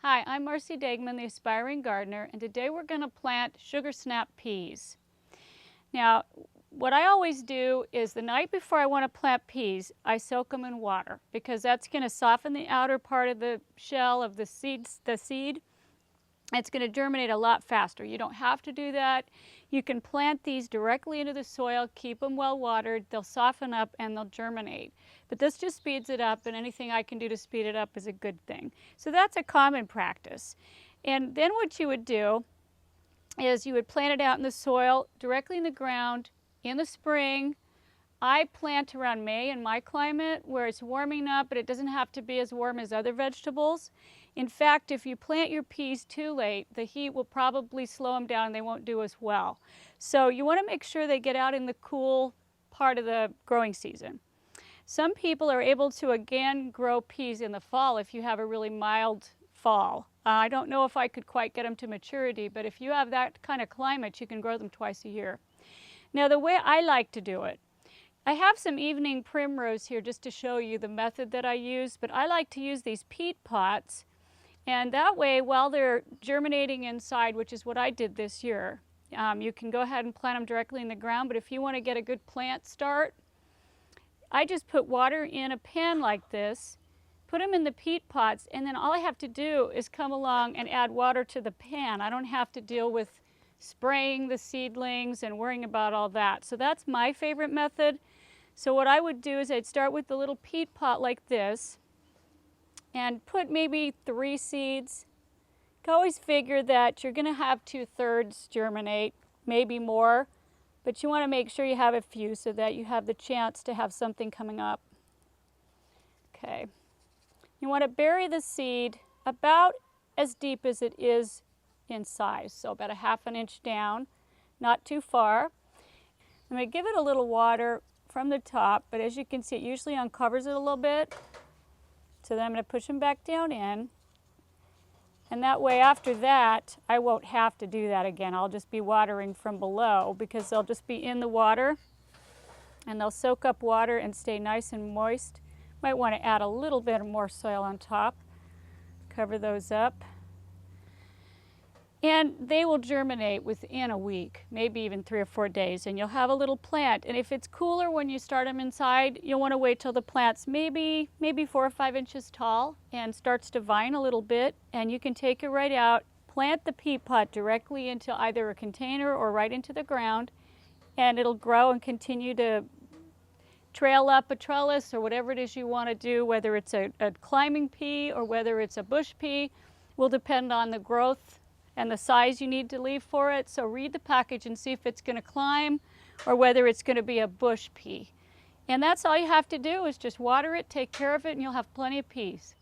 Hi, I'm Marci Degman, the Aspiring Gardener, and today we're going to plant sugar snap peas. Now, what I always do is the night before I want to plant peas, I soak them in water because that's going to soften the outer part of the shell of the seed. It's going to germinate a lot faster. You don't have to do that. You can plant these directly into the soil, keep them well watered, they'll soften up and they'll germinate. But this just speeds it up, and anything I can do to speed it up is a good thing. So that's a common practice. And then what you would do is you would plant it out in the soil, directly in the ground, in the spring. I plant around May in my climate where it's warming up, but it doesn't have to be as warm as other vegetables. In fact, if you plant your peas too late, the heat will probably slow them down and they won't do as well. So you want to make sure they get out in the cool part of the growing season. Some people are able to again grow peas in the fall if you have a really mild fall. I don't know if I could quite get them to maturity, but if you have that kind of climate, you can grow them twice a year. Now, the way I like to do it, I have some evening primrose here just to show you the method that I use, but I like to use these peat pots, and that way while they're germinating inside, which is what I did this year, you can go ahead and plant them directly in the ground, but if you want to get a good plant start, I just put water in a pan like this, put them in the peat pots, and then all I have to do is come along and add water to the pan. I don't have to deal with spraying the seedlings and worrying about all that. So that's my favorite method. So what I would do is I'd start with the little peat pot like this and put maybe 3 seeds. You can always figure that you're going to have 2/3 germinate, maybe more, but you want to make sure you have a few so that you have the chance to have something coming up. Okay. You want to bury the seed about as deep as it is in size, so about a 1/2 inch down, not too far. I'm going to give it a little water from the top, but as you can see, it usually uncovers it a little bit. So then I'm going to push them back down in, and that way after that I won't have to do that again. I'll just be watering from below because they'll just be in the water and they'll soak up water and stay nice and moist. Might want to add a little bit more soil on top. Cover those up. And they will germinate within a week, maybe even 3 or 4 days, and you'll have a little plant. And if it's cooler when you start them inside, you'll want to wait till the plant's maybe 4 or 5 inches tall and starts to vine a little bit, and you can take it right out, plant the peat pot directly into either a container or right into the ground, and it'll grow and continue to trail up a trellis or whatever it is you want to do, whether it's a climbing pea or whether it's a bush pea, will depend on the growth and the size you need to leave for it. So read the package and see if it's going to climb or whether it's going to be a bush pea. And that's all you have to do is just water it, take care of it, and you'll have plenty of peas.